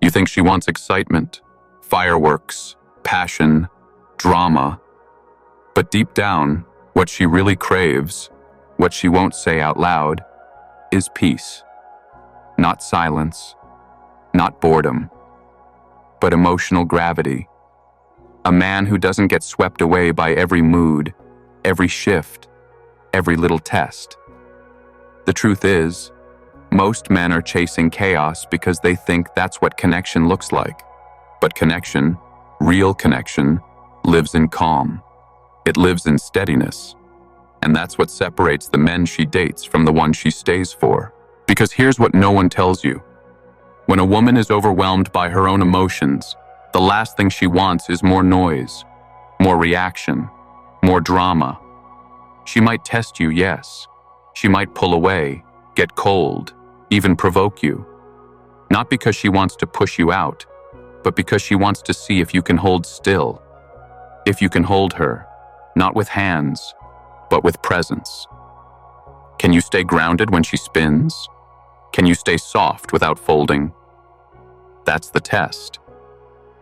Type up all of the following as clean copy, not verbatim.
You think she wants excitement, fireworks, passion, drama. But deep down, what she really craves, what she won't say out loud, is peace. Not silence, not boredom, but emotional gravity. A man who doesn't get swept away by every mood, every shift, every little test. The truth is, most men are chasing chaos because they think that's what connection looks like. But connection, real connection, lives in calm. It lives in steadiness. And that's what separates the men she dates from the ones she stays for. Because here's what no one tells you. When a woman is overwhelmed by her own emotions, the last thing she wants is more noise, more reaction, more drama. She might test you, yes. She might pull away, get cold, even provoke you. Not because she wants to push you out, but because she wants to see if you can hold still. If you can hold her, not with hands, but with presence. Can you stay grounded when she spins? Can you stay soft without folding? That's the test.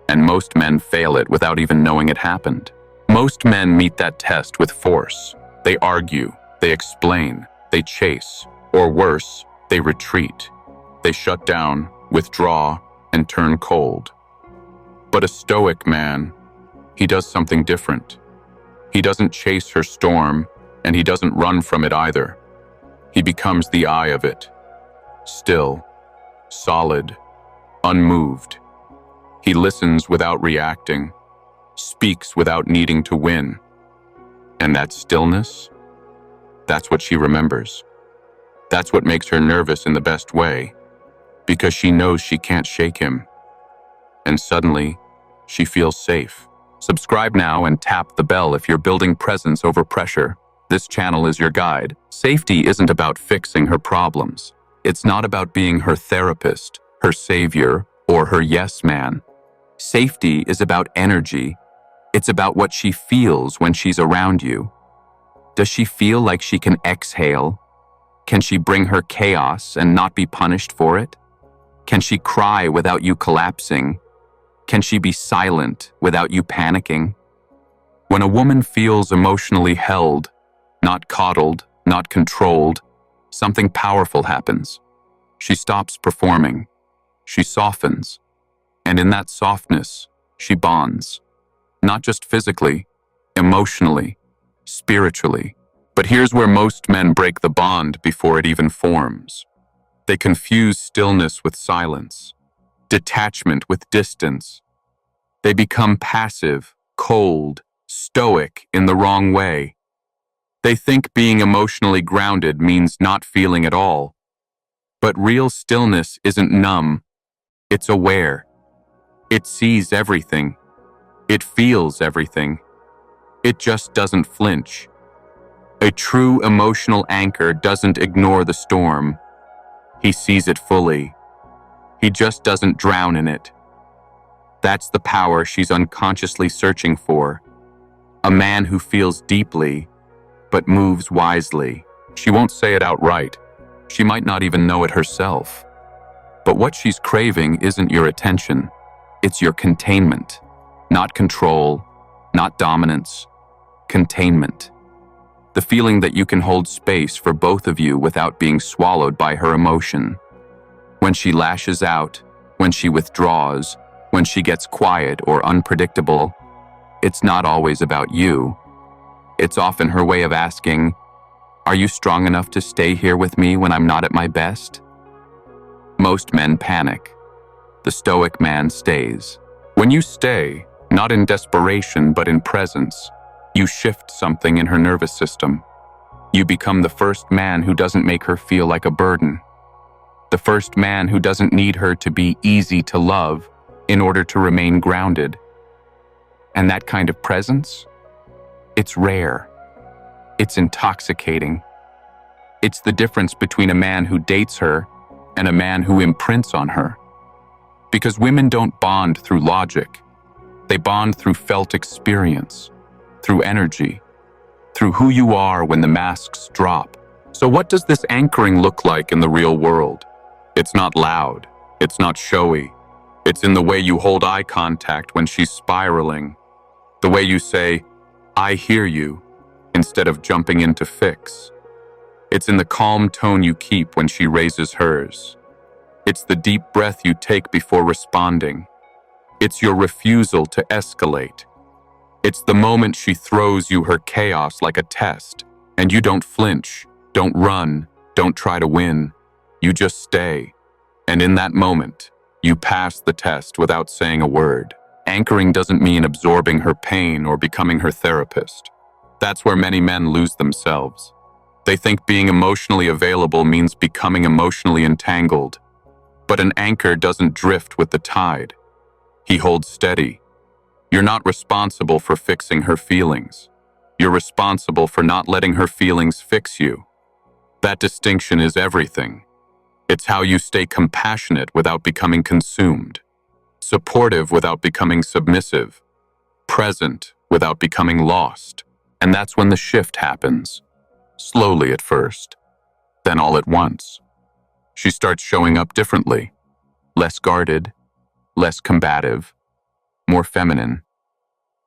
And most men fail it without even knowing it happened. Most men meet that test with force. They argue, they explain, they chase, or worse, they retreat. They shut down, withdraw, and turn cold. But a stoic man, he does something different. He doesn't chase her storm, and he doesn't run from it either. He becomes the eye of it. Still, solid, unmoved. He listens without reacting, speaks without needing to win. And that stillness, that's what she remembers. That's what makes her nervous in the best way, because she knows she can't shake him. And suddenly, she feels safe. Subscribe now and tap the bell if you're building presence over pressure. This channel is your guide. Safety isn't about fixing her problems. It's not about being her therapist, her savior, or her yes man. Safety is about energy. It's about what she feels when she's around you. Does she feel like she can exhale? Can she bring her chaos and not be punished for it? Can she cry without you collapsing? Can she be silent without you panicking? When a woman feels emotionally held, not coddled, not controlled, something powerful happens. She stops performing. She softens. And in that softness, she bonds. Not just physically, emotionally, spiritually. But here's where most men break the bond before it even forms. They confuse stillness with silence, detachment with distance. They become passive, cold, stoic in the wrong way. They think being emotionally grounded means not feeling at all. But real stillness isn't numb. It's aware. It sees everything. It feels everything. It just doesn't flinch. A true emotional anchor doesn't ignore the storm. He sees it fully. He just doesn't drown in it. That's the power she's unconsciously searching for. A man who feels deeply, but moves wisely. She won't say it outright. She might not even know it herself. But what she's craving isn't your attention. It's your containment. Not control, not dominance. Containment. The feeling that you can hold space for both of you without being swallowed by her emotion. When she lashes out, when she withdraws, when she gets quiet or unpredictable, it's not always about you. It's often her way of asking, "Are you strong enough to stay here with me when I'm not at my best?" Most men panic. The stoic man stays. When you stay, not in desperation but in presence, you shift something in her nervous system. You become the first man who doesn't make her feel like a burden. The first man who doesn't need her to be easy to love in order to remain grounded. And that kind of presence? It's rare. It's intoxicating. It's the difference between a man who dates her and a man who imprints on her. Because women don't bond through logic. They bond through felt experience, through energy, through who you are when the masks drop. So what does this anchoring look like in the real world? It's not loud. It's not showy. It's in the way you hold eye contact when she's spiraling, the way you say, "I hear you," instead of jumping in to fix. It's in the calm tone you keep when she raises hers. It's the deep breath you take before responding. It's your refusal to escalate. It's the moment she throws you her chaos like a test, and you don't flinch, don't run, don't try to win. You just stay. And in that moment, you pass the test without saying a word. Anchoring doesn't mean absorbing her pain or becoming her therapist. That's where many men lose themselves. They think being emotionally available means becoming emotionally entangled. But an anchor doesn't drift with the tide. He holds steady. You're not responsible for fixing her feelings. You're responsible for not letting her feelings fix you. That distinction is everything. It's how you stay compassionate without becoming consumed, supportive without becoming submissive, present without becoming lost. And that's when the shift happens. Slowly at first, then all at once. She starts showing up differently, less guarded, less combative, more feminine,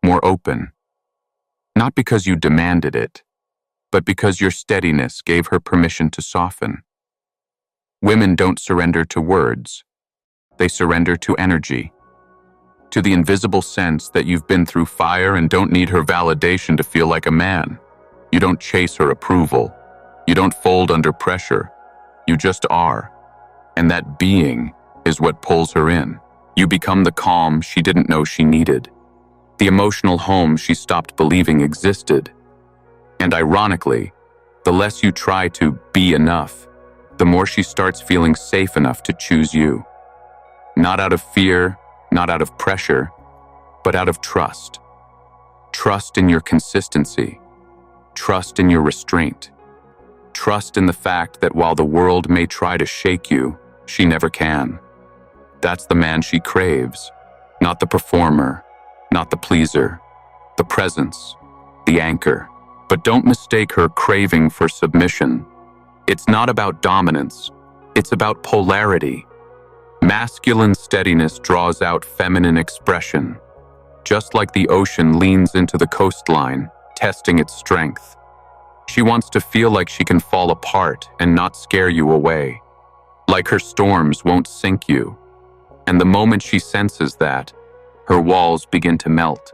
more open. Not because you demanded it, but because your steadiness gave her permission to soften. Women don't surrender to words. They surrender to energy, to the invisible sense that you've been through fire and don't need her validation to feel like a man. You don't chase her approval. You don't fold under pressure. You just are. And that being is what pulls her in. You become the calm she didn't know she needed, the emotional home she stopped believing existed. And ironically, the less you try to be enough, the more she starts feeling safe enough to choose you. Not out of fear, not out of pressure, but out of trust. Trust in your consistency. Trust in your restraint. Trust in the fact that while the world may try to shake you, she never can. That's the man she craves, not the performer, not the pleaser, the presence, the anchor. But don't mistake her craving for submission. It's not about dominance, it's about polarity. Masculine steadiness draws out feminine expression, just like the ocean leans into the coastline, testing its strength. She wants to feel like she can fall apart and not scare you away, like her storms won't sink you. And the moment she senses that, her walls begin to melt.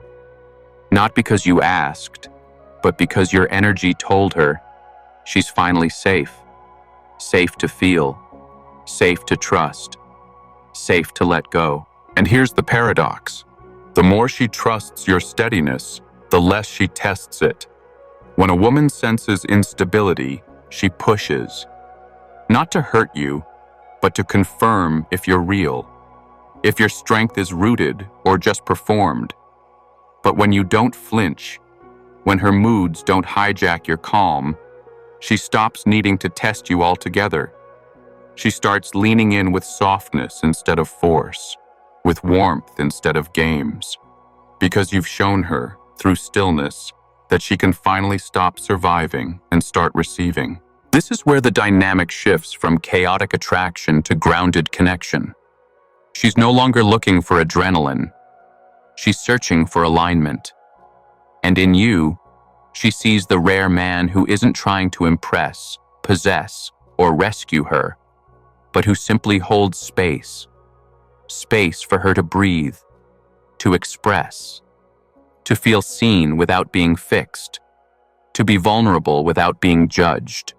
Not because you asked, but because your energy told her she's finally safe. Safe to feel, safe to trust, safe to let go. And here's the paradox. The more she trusts your steadiness, the less she tests it. When a woman senses instability, she pushes. Not to hurt you, but to confirm if you're real. If your strength is rooted or just performed. But when you don't flinch, when her moods don't hijack your calm, she stops needing to test you altogether. She starts leaning in with softness instead of force, with warmth instead of games. Because you've shown her, through stillness, that she can finally stop surviving and start receiving. This is where the dynamic shifts from chaotic attraction to grounded connection. She's no longer looking for adrenaline. She's searching for alignment. And in you, she sees the rare man who isn't trying to impress, possess, or rescue her, but who simply holds space. Space for her to breathe, to express, to feel seen without being fixed, to be vulnerable without being judged.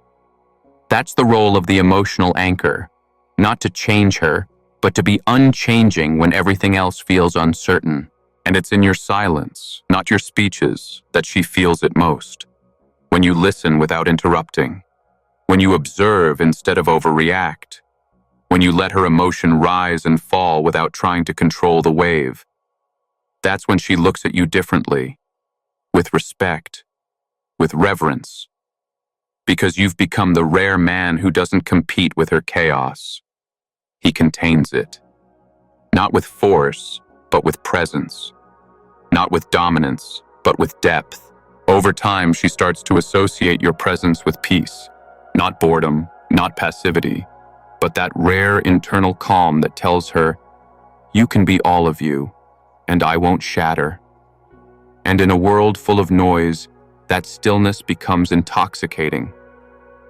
That's the role of the emotional anchor, not to change her, but to be unchanging when everything else feels uncertain. And it's in your silence, not your speeches, that she feels it most. When you listen without interrupting, when you observe instead of overreact, when you let her emotion rise and fall without trying to control the wave. That's when she looks at you differently, with respect, with reverence, because you've become the rare man who doesn't compete with her chaos. He contains it, not with force, but with presence. Not with dominance, but with depth. Over time, she starts to associate your presence with peace. Not boredom, not passivity, but that rare internal calm that tells her, You can be all of you, and I won't shatter. And in a world full of noise, that stillness becomes intoxicating.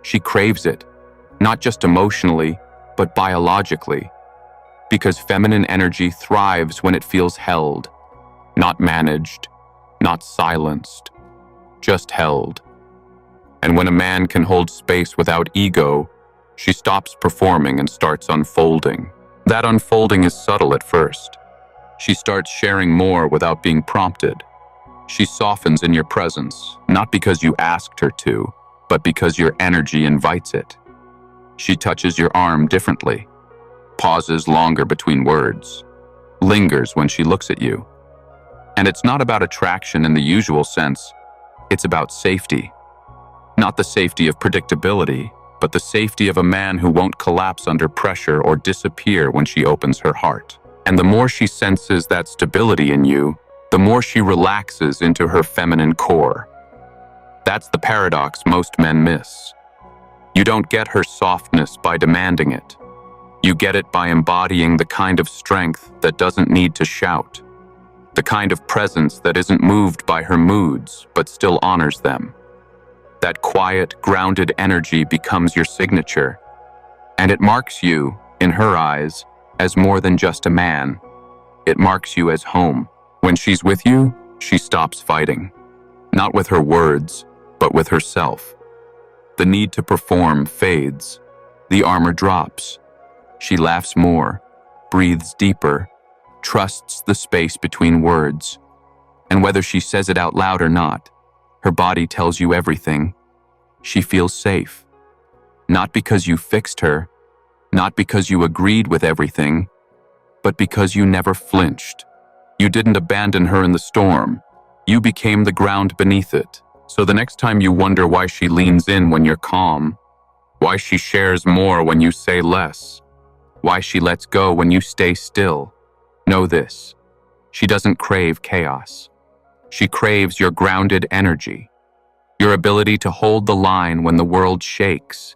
She craves it, not just emotionally, but biologically, because feminine energy thrives when it feels held, not managed, not silenced, just held. And when a man can hold space without ego, she stops performing and starts unfolding. That unfolding is subtle at first. She starts sharing more without being prompted. She softens in your presence, not because you asked her to, but because your energy invites it. She touches your arm differently, pauses longer between words, lingers when she looks at you. And it's not about attraction in the usual sense, it's about safety. Not the safety of predictability, but the safety of a man who won't collapse under pressure or disappear when she opens her heart. And the more she senses that stability in you, the more she relaxes into her feminine core. That's the paradox most men miss. You don't get her softness by demanding it. You get it by embodying the kind of strength that doesn't need to shout, the kind of presence that isn't moved by her moods, but still honors them. That quiet, grounded energy becomes your signature, and it marks you, in her eyes, as more than just a man. It marks you as home. When she's with you, she stops fighting. Not with her words, but with herself. The need to perform fades. The armor drops. She laughs more, breathes deeper, trusts the space between words. And whether she says it out loud or not, her body tells you everything. She feels safe. Not because you fixed her, not because you agreed with everything, but because you never flinched. You didn't abandon her in the storm. You became the ground beneath it. So the next time you wonder why she leans in when you're calm, why she shares more when you say less, why she lets go when you stay still, know this: she doesn't crave chaos. She craves your grounded energy, your ability to hold the line when the world shakes.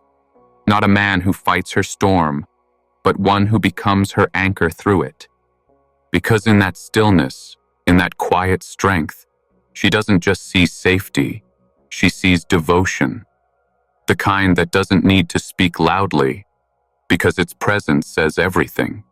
Not a man who fights her storm, but one who becomes her anchor through it. Because in that stillness, in that quiet strength, she doesn't just see safety, she sees devotion. The kind that doesn't need to speak loudly, because its presence says everything.